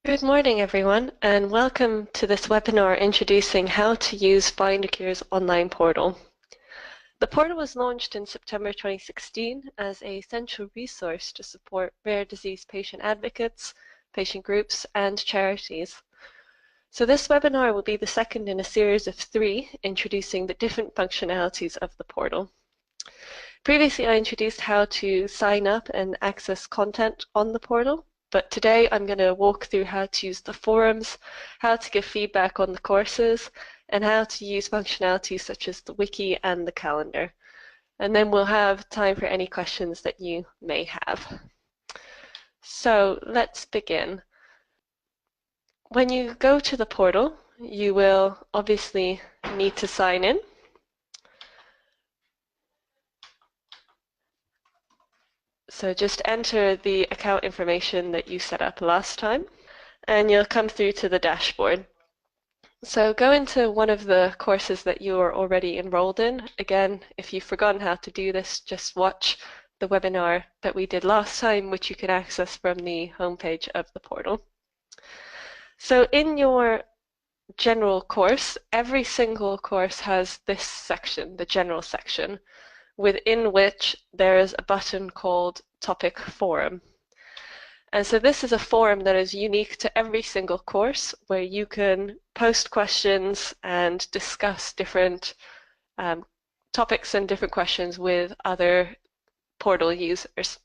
Good morning, everyone, and welcome to this webinar introducing how to use Findacure's online portal. The portal was launched in September 2016 as a central resource to support rare disease patient advocates, patient groups, and charities. So this webinar will be the second in a series of 3 introducing the different functionalities of the portal. Previously, I introduced how to sign up and access content on the portal. But today I'm going to walk through how to use the forums, how to give feedback on the courses, and how to use functionalities such as the wiki and the calendar. And then we'll have time for any questions that you may have. So let's begin. When you go to the portal, you will obviously need to sign in. So just enter the account information that you set up last time, and you'll come through to the dashboard. So go into one of the courses that you are already enrolled in. Again, if you've forgotten how to do this, just watch the webinar that we did last time, which you can access from the homepage of the portal. So in your general course, every single course has this section, the general section, within which there is a button called Topic Forum. And so this is a forum that is unique to every single course where you can post questions and discuss different topics and different questions with other portal users.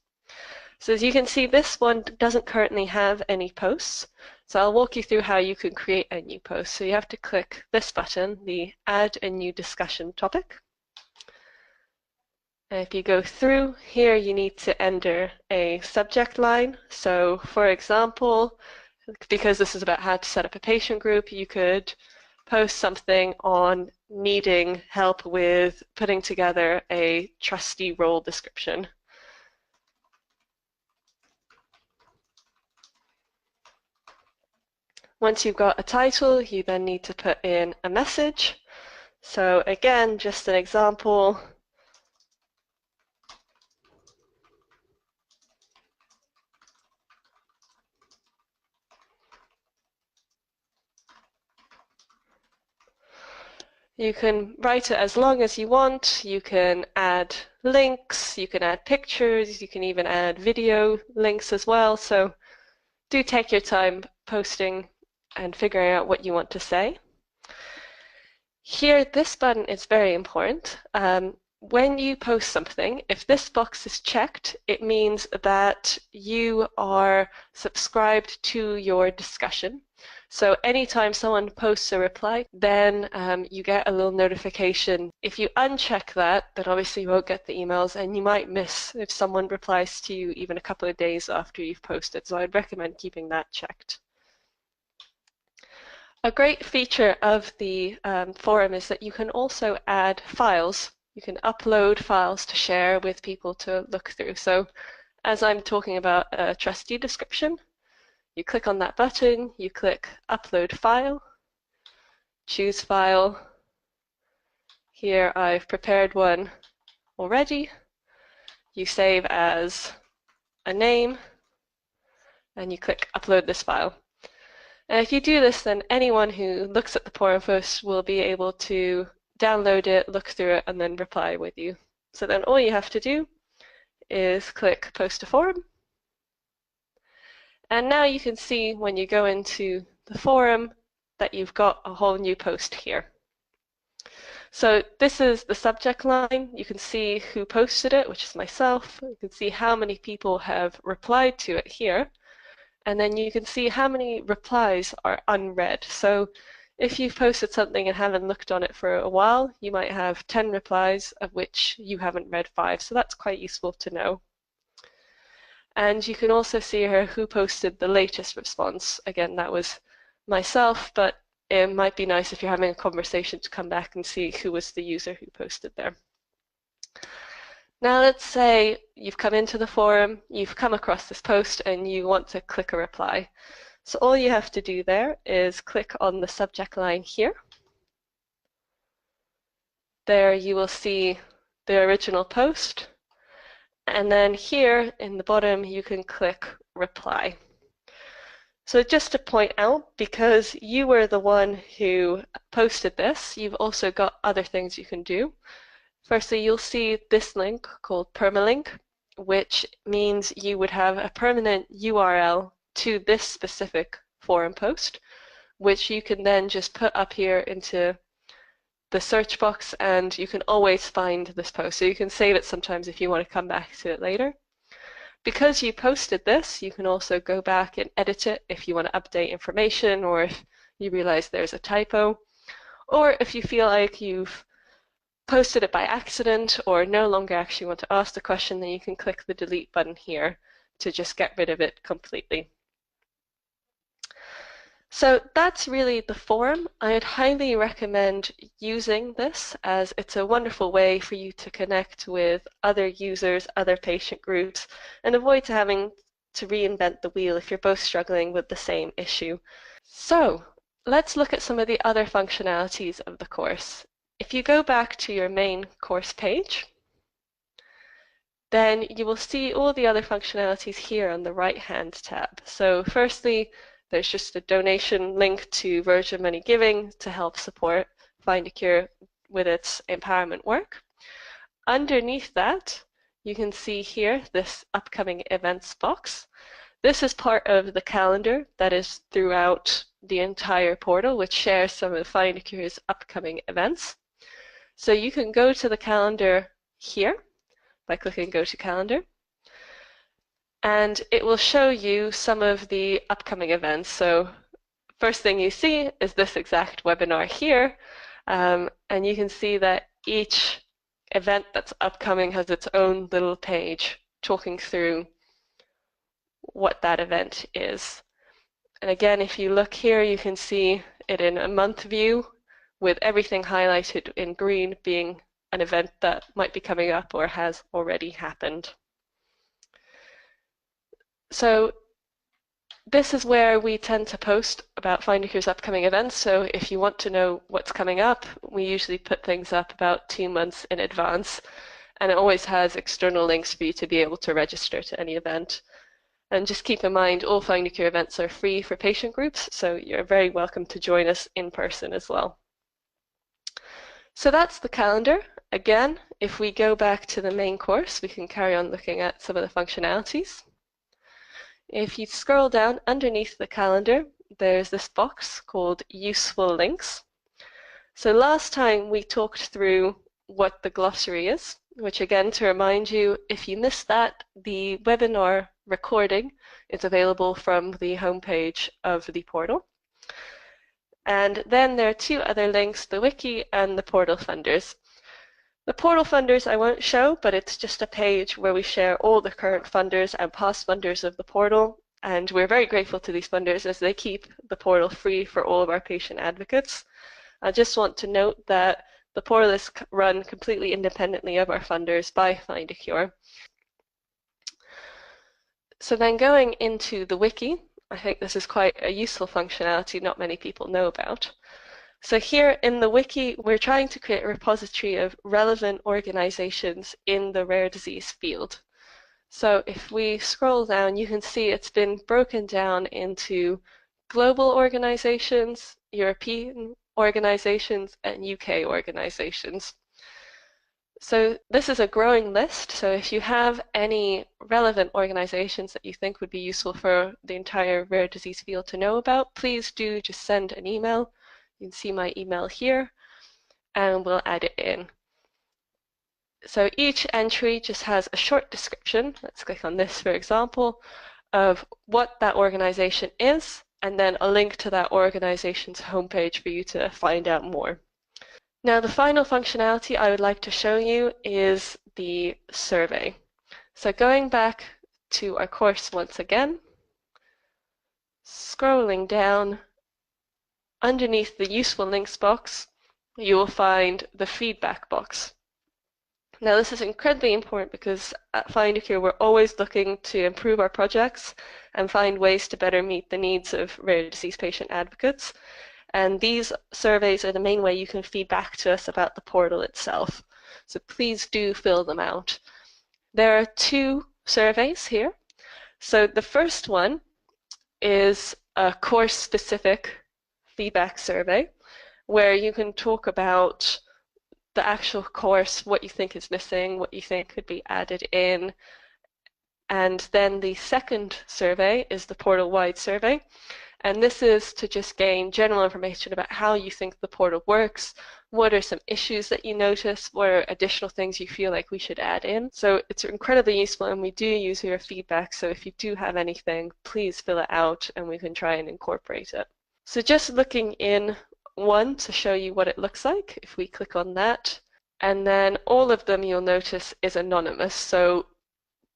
So as you can see, this one doesn't currently have any posts. So I'll walk you through how you can create a new post. So you have to click this button, the Add a New Discussion Topic. And if you go through here, you need to enter a subject line. So for example, because this is about how to set up a patient group, you could post something on needing help with putting together a trustee role description. Once you've got a title, you then need to put in a message. So again, just an example. You can write it as long as you want. You can add links, you can add pictures, you can even add video links as well. So do take your time posting and figuring out what you want to say. Here, this button is very important. When you post something, if this box is checked, it means that you are subscribed to your discussion. So anytime someone posts a reply, then you get a little notification. If you uncheck that, then obviously you won't get the emails, and you might miss if someone replies to you even a couple of days after you've posted. So I'd recommend keeping that checked. A great feature of the forum is that you can also add files. You can upload files to share with people to look through. So as I'm talking about a trustee description, you click on that button, you click Upload File, choose File. Here I've prepared one already. You save as a name, and you click Upload this file. And if you do this, then anyone who looks at the forum post will be able to download it, look through it, and then reply with you. So then all you have to do is click Post to Forum. And now you can see when you go into the forum that you've got a whole new post here. So this is the subject line. You can see who posted it, which is myself. You can see how many people have replied to it here. And then you can see how many replies are unread. So if you've posted something and haven't looked on it for a while, you might have 10 replies of which you haven't read 5. So that's quite useful to know. And you can also see here who posted the latest response. Again, that was myself, but it might be nice if you're having a conversation to come back and see who was the user who posted there. Now let's say you've come into the forum, you've come across this post, and you want to click a reply. So all you have to do there is click on the subject line here. There you will see the original post. And then here in the bottom, you can click Reply. So just to point out, because you were the one who posted this, you've also got other things you can do. Firstly, you'll see this link called permalink, which means you would have a permanent URL to this specific forum post, which you can then just put up here into the search box, and you can always find this post. So you can save it sometimes if you want to come back to it later. Because you posted this, you can also go back and edit it if you want to update information, or if you realize there's a typo, or if you feel like you've posted it by accident or no longer actually want to ask the question, then you can click the delete button here to just get rid of it completely. So that's really the forum. I'd highly recommend using this, as it's a wonderful way for you to connect with other users, other patient groups, and avoid having to reinvent the wheel if you're both struggling with the same issue. So let's look at some of the other functionalities of the course. If you go back to your main course page, then you will see all the other functionalities here on the right-hand tab. So firstly, there's just a donation link to Virgin Money Giving to help support Findacure with its empowerment work. Underneath that, you can see here this upcoming events box. This is part of the calendar that is throughout the entire portal, which shares some of Findacure's upcoming events. So you can go to the calendar here by clicking Go to Calendar, and it will show you some of the upcoming events. So first thing you see is this exact webinar here, and you can see that each event that's upcoming has its own little page talking through what that event is. And again, if you look here, you can see it in a month view with everything highlighted in green being an event that might be coming up or has already happened. So this is where we tend to post about Findacure's upcoming events. So if you want to know what's coming up, we usually put things up about 2 months in advance, and it always has external links for you to be able to register to any event. And just keep in mind, all Findacure events are free for patient groups, so you're very welcome to join us in person as well. So that's the calendar. Again, if we go back to the main course, we can carry on looking at some of the functionalities. If you scroll down underneath the calendar, there's this box called Useful Links. So last time we talked through what the glossary is, which again, to remind you, if you missed that, the webinar recording is available from the homepage of the portal. And then there are two other links, the Wiki and the portal funders. The portal funders I won't show, but it's just a page where we share all the current funders and past funders of the portal. And we're very grateful to these funders as they keep the portal free for all of our patient advocates. I just want to note that the portal is run completely independently of our funders by Findacure. So then going into the wiki, I think this is quite a useful functionality not many people know about. So here in the wiki, we're trying to create a repository of relevant organizations in the rare disease field. So if we scroll down, you can see it's been broken down into global organizations, European organizations, and UK organizations. So this is a growing list, so if you have any relevant organizations that you think would be useful for the entire rare disease field to know about, please do just send an email. You can see my email here, and we'll add it in. So each entry just has a short description, let's click on this for example, of what that organization is, and then a link to that organization's homepage for you to find out more. Now the final functionality I would like to show you is the survey. So going back to our course once again, scrolling down, underneath the useful links box, you will find the feedback box. Now this is incredibly important because at Findacure we're always looking to improve our projects and find ways to better meet the needs of rare disease patient advocates. And these surveys are the main way you can feed back to us about the portal itself. So please do fill them out. There are two surveys here. So the first one is a course-specific feedback survey where you can talk about the actual course, what you think is missing, what you think could be added in. And then the second survey is the portal-wide survey. And this is to just gain general information about how you think the portal works, what are some issues that you notice, what are additional things you feel like we should add in. So it's incredibly useful, and we do use your feedback, so if you do have anything, please fill it out and we can try and incorporate it. So just looking in one to show you what it looks like, if we click on that, and then all of them you'll notice is anonymous. So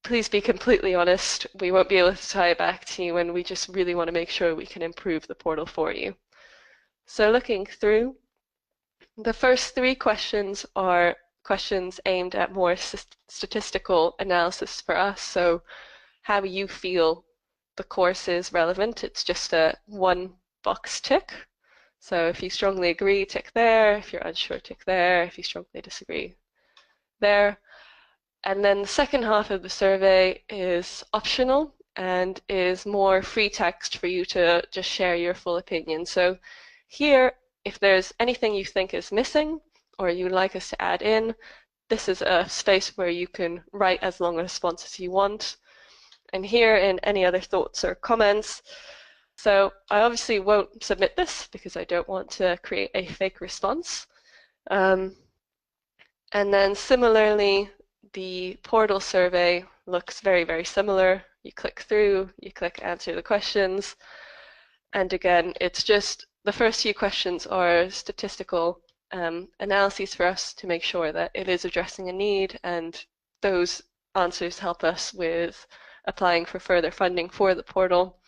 please be completely honest. We won't be able to tie it back to you, and we just really want to make sure we can improve the portal for you. So looking through, the first 3 questions are questions aimed at more statistical analysis for us. So how you feel the course is relevant. It's just a 1 box tick. So if you strongly agree, tick there. If you're unsure, tick there. If you strongly disagree, there. And then the second half of the survey is optional and is more free text for you to just share your full opinion. So here, if there's anything you think is missing or you'd like us to add in, this is a space where you can write as long a response as you want. And here in any other thoughts or comments. So I obviously won't submit this because I don't want to create a fake response. And then similarly, the portal survey looks very, very similar. You click through, you click answer the questions. And again, it's just the first few questions are statistical analyses for us to make sure that it is addressing a need, and those answers help us with applying for further funding for the portal.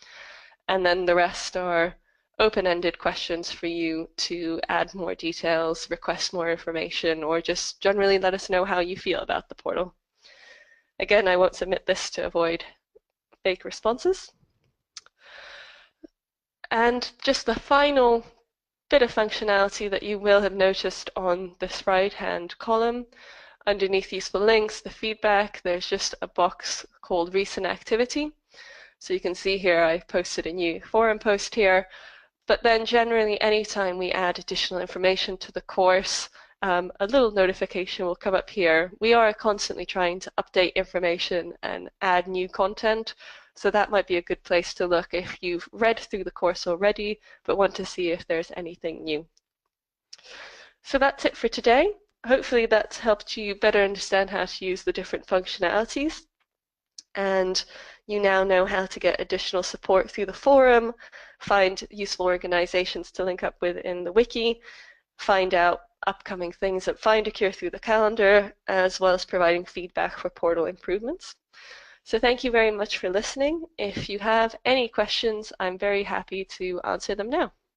And then the rest are open-ended questions for you to add more details, request more information, or just generally let us know how you feel about the portal. Again, I won't submit this to avoid fake responses. And just the final bit of functionality that you will have noticed on this right-hand column, underneath useful links, the feedback, there's just a box called recent activity. So you can see here I posted a new forum post here, but then generally anytime we add additional information to the course, a little notification will come up here. We are constantly trying to update information and add new content, so that might be a good place to look if you've read through the course already but want to see if there's anything new. So that's it for today. Hopefully that's helped you better understand how to use the different functionalities, and you now know how to get additional support through the forum, find useful organizations to link up with in the wiki, find out upcoming things at Findacure through the calendar, as well as providing feedback for portal improvements. So thank you very much for listening. If you have any questions, I'm very happy to answer them now.